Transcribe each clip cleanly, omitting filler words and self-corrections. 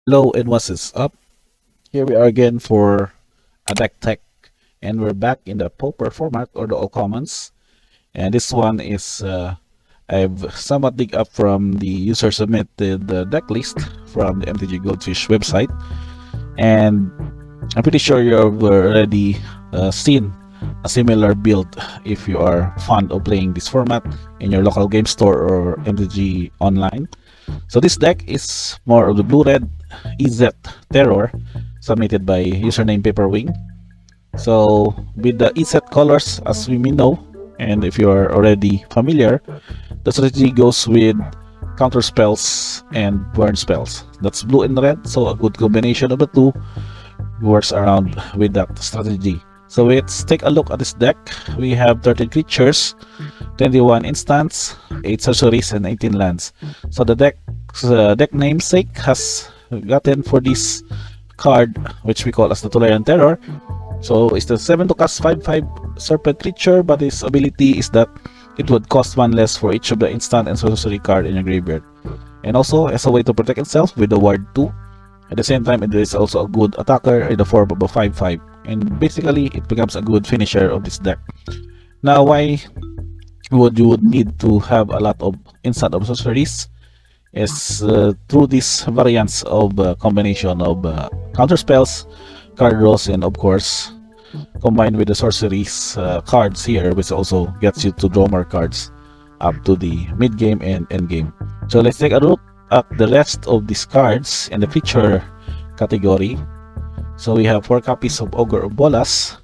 Hello and what is up? Here we are again for a deck tech, and we're back in the Pauper format or the all commons. And this one is I've somewhat dig up from the user submitted deck list from the MTG Goldfish website, and I'm pretty sure you've already seen a similar build if you are fond of playing this format in your local game store or MTG online. So this deck is more of the blue-red Izzet Terror submitted by username Paperwing. So with the Izzet colors, as we may know, and if you are already familiar, the strategy goes with counter spells and burn spells. That's blue and red, so a good combination of the two works around with that strategy. So let's take a look at this deck. We have 13 creatures, 21 instants, 8 sorceries, and 18 lands. So the deck namesake has gotten for this card, which we call as the Tolerant Terror. So it's the 7 to cast 5/5 serpent creature, but its ability is that it would cost 1 less for each of the instant and sorcery card in your graveyard. And also, as a way to protect itself with the Ward 2, at the same time, it is also a good attacker in the form of a 5/5, and basically it becomes a good finisher of this deck. Now, why would you need to have a lot of instant of sorceries is through these variants of combination of counter spells, card draws, and of course combined with the sorceries cards here, which also gets you to draw more cards up to the mid game and end game. So let's take a look at the rest of these cards in the feature category. So we have 4 copies of Ogre of Bolas.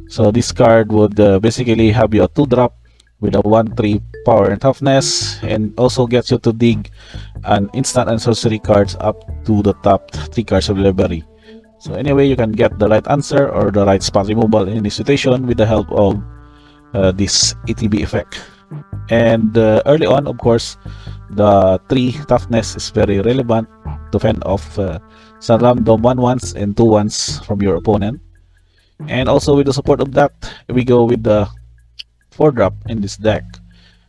So this card would basically have you a 2-drop with a 1/3 power and toughness, and also gets you to dig an instant and sorcery cards up to the top 3 cards of the library. So anyway, you can get the right answer or the right spot removal in this situation with the help of this ETB effect. And early on, of course, the 3 toughness is very relevant to fend off some random 1/1s and 2/1s from your opponent. And also with the support of that, we go with the 4-drop in this deck,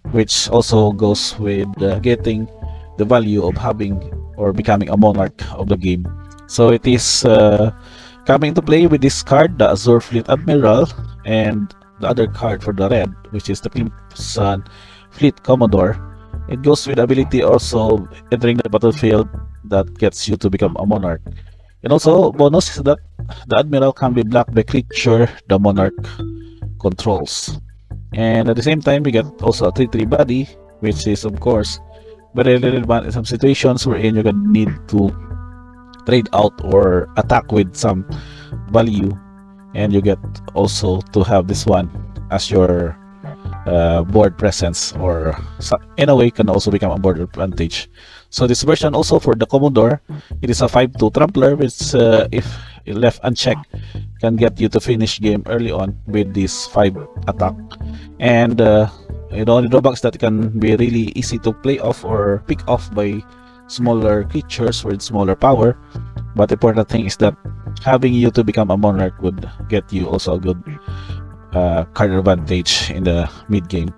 which also goes with getting the value of having or becoming a monarch of the game. So it is coming to play with this card, the Azure Fleet Admiral, and the other card for the red, which is the Crimson Fleet Commodore. It goes with the ability also entering the battlefield that gets you to become a monarch. And also bonus is that the Admiral can be blocked by creature the monarch controls. And at the same time, we get also a 3/3 body, which is of course very relevant in some situations wherein you can need to trade out or attack with some value, and you get also to have this one as your board presence, or in a way can also become a board advantage. So this version also for the Commodore, it is a 5/2 trampler, which if left unchecked can get you to finish game early on with this 5 attack. And the only drawbacks that it can be really easy to play off or pick off by smaller creatures with smaller power. But the important thing is that having you to become a monarch would get you also a good card advantage in the mid game.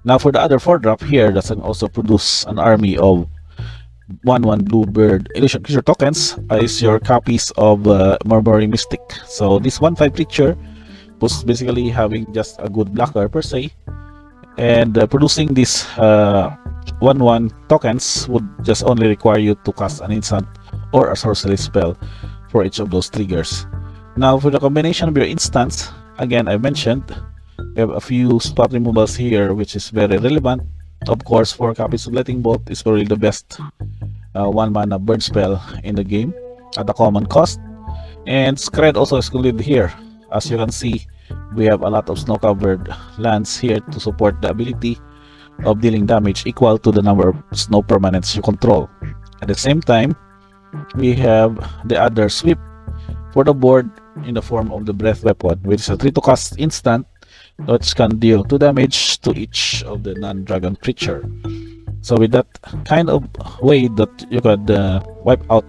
Now for the other 4-drop here, that can also produce an army of 1/1 Bluebird Illusion creature tokens is your copies of Murmuring Mystic. So this 1/5 creature was basically having just a good blocker per se, and producing this 1/1 tokens would just only require you to cast an instant or a sorcery spell for each of those triggers. Now for the combination of your instants, again I mentioned we have a few spot removals here, which is very relevant. Of course, 4 copies of Lightning Bolt is probably the best 1 mana burn spell in the game at a common cost. And Scred also is included here. As you can see, we have a lot of snow covered lands here to support the ability of dealing damage equal to the number of snow permanents you control. At the same time, we have the other sweep for the board in the form of the Breath Weapon, which is a 3 to cast instant, which can deal 2 damage to each of the non-dragon creature. So with that kind of way that you could wipe out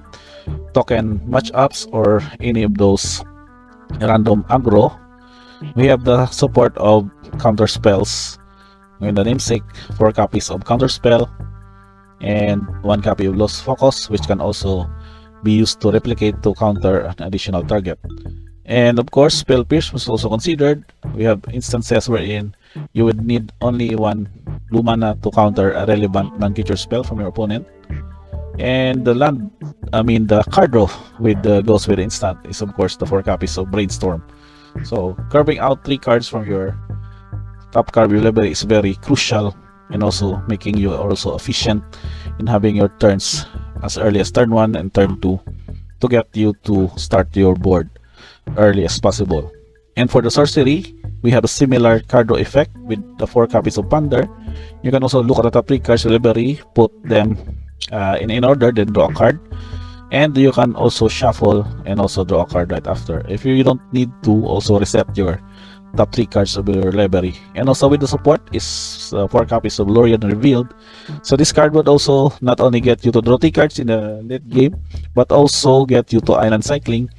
token matchups or any of those random aggro, we have the support of counter spells. In the namesake, 4 copies of counter spell and 1 copy of Lost Focus, which can also be used to replicate to counter an additional target. And of course, spell pierce was also considered. We have instances wherein you would need only one blue mana to counter a relevant non-creature spell from your opponent. And the card draw with the goes with instant is of course the 4 copies of Brainstorm. So carving out 3 cards from your top card library is very crucial, and also making you also efficient in having your turns as early as turn 1 and turn 2 to get you to start your board early as possible. And for the sorcery, we have a similar card draw effect with the 4 copies of Ponder. You can also look at the top 3 cards of library, put them in order, then draw a card. And you can also shuffle and also draw a card right after. If you don't need to, also reset your top 3 cards of your library. And also with the support is 4 copies of Lorien Revealed. So this card would also not only get you to draw 3 cards in the late game, but also get you to island cycling,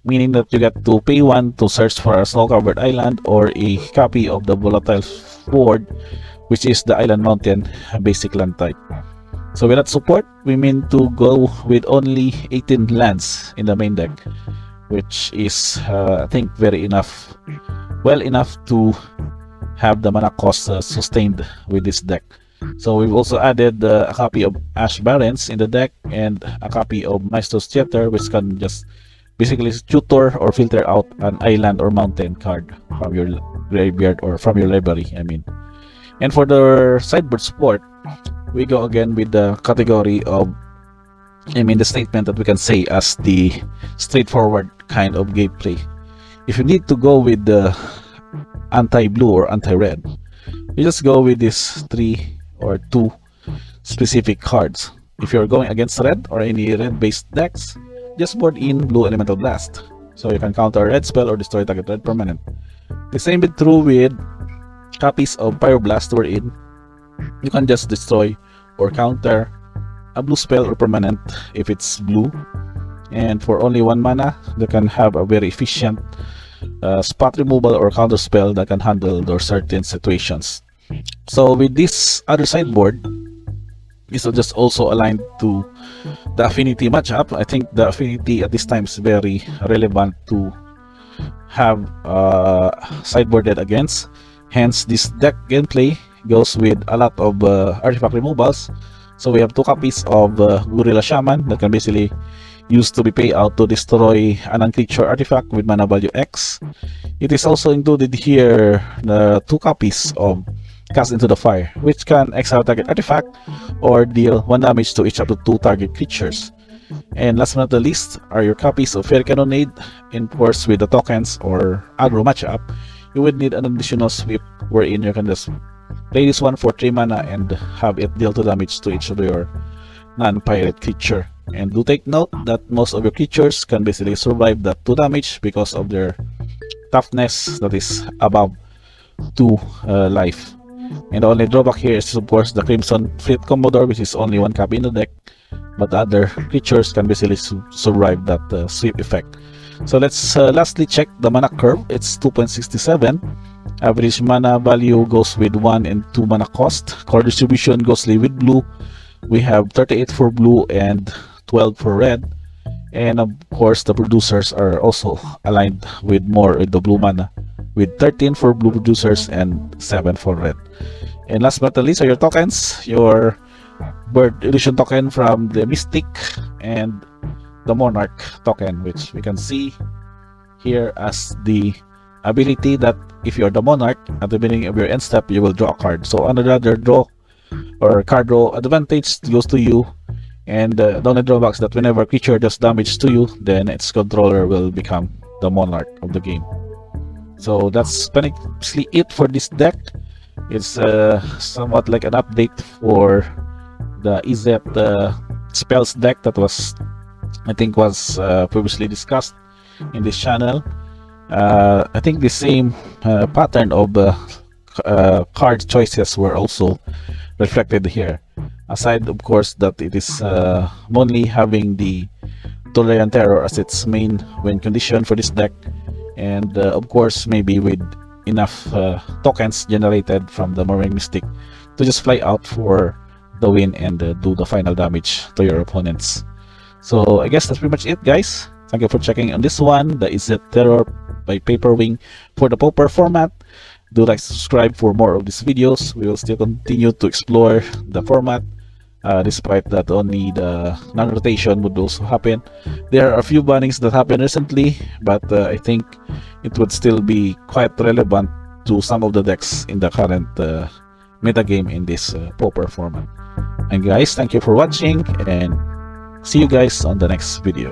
meaning that you get to pay 1 to search for a snow-covered island or a copy of the volatile board, which is the island mountain basic land type. So with that support, we mean to go with only 18 lands in the main deck, which is I think well enough to have the mana cost sustained with this deck. So we've also added a copy of Ash Barrens in the deck and a copy of Maestro's Theater, which can just basically tutor or filter out an island or mountain card from your graveyard or from your library, I mean. And for the sideboard support, we go again with the category of, the statement that we can say as the straightforward kind of gameplay. If you need to go with the anti-blue or anti-red, you just go with these 3 or 2 specific cards. If you're going against red or any red-based decks, just board in blue Elemental Blast, so you can counter a red spell or destroy target red permanent. The same be true with copies of Pyroblast, wherein you can just destroy or counter a blue spell or permanent if it's blue, and for only 1 mana they can have a very efficient spot removal or counter spell that can handle those certain situations. So with this other sideboard, this is just also aligned to the affinity matchup. I think the affinity at this time is very relevant to have sideboarded against. Hence, this deck gameplay goes with a lot of artifact removals. So we have 2 copies of Gorilla Shaman that can basically used to be paid out to destroy an non-creature artifact with mana value X. It is also included here the 2 copies of Cast into the Fire, which can exile target artifact or deal 1 damage to each up to 2 target creatures. And last but not the least are your copies of Fairy Cannonade. In course, with the tokens or aggro matchup, you would need an additional sweep wherein you can just play this one for 3 mana and have it deal 2 damage to each of your non-pirate creature. And do take note that most of your creatures can basically survive that 2 damage because of their toughness that is above 2 life. And the only drawback here is of course the Crimson Fleet Commodore, which is only 1 copy in the deck, but other creatures can basically survive that sweep effect. So let's lastly check the mana curve. It's 2.67. Average mana value goes with 1 and 2 mana cost. Color distribution goes with blue. We have 38 for blue and 12 for red. And of course the producers are also aligned with more with the blue mana, with 13 for blue producers and 7 for red. And last but not least are your tokens. Your Bird Illusion token from the Mystic and the Monarch token, which we can see here as the ability that if you're the Monarch, at the beginning of your end step you will draw a card. So another draw or card draw advantage goes to you. And the only drawback is that whenever a creature does damage to you, then its controller will become the Monarch of the game. So that's basically it for this deck. It's somewhat like an update for the Izzet spells deck that was, I think, was previously discussed in this channel. I think the same pattern of card choices were also reflected here. Aside, of course, that it is only having the Tolerant Terror as its main win condition for this deck, and of course, maybe with enough tokens generated from the Murmuring Mystic to just fly out for the win and do the final damage to your opponents. So I guess that's pretty much it, guys. Thank you for checking on this one, the Izzet Terror by Paperwing for the Pauper format. Do like to subscribe for more of these videos. We will still continue to explore the format, despite that only the non-rotation would also happen. There are a few bannings that happened recently, but I think it would still be quite relevant to some of the decks in the current metagame in this Pauper format. And guys, thank you for watching, and see you guys on the next video.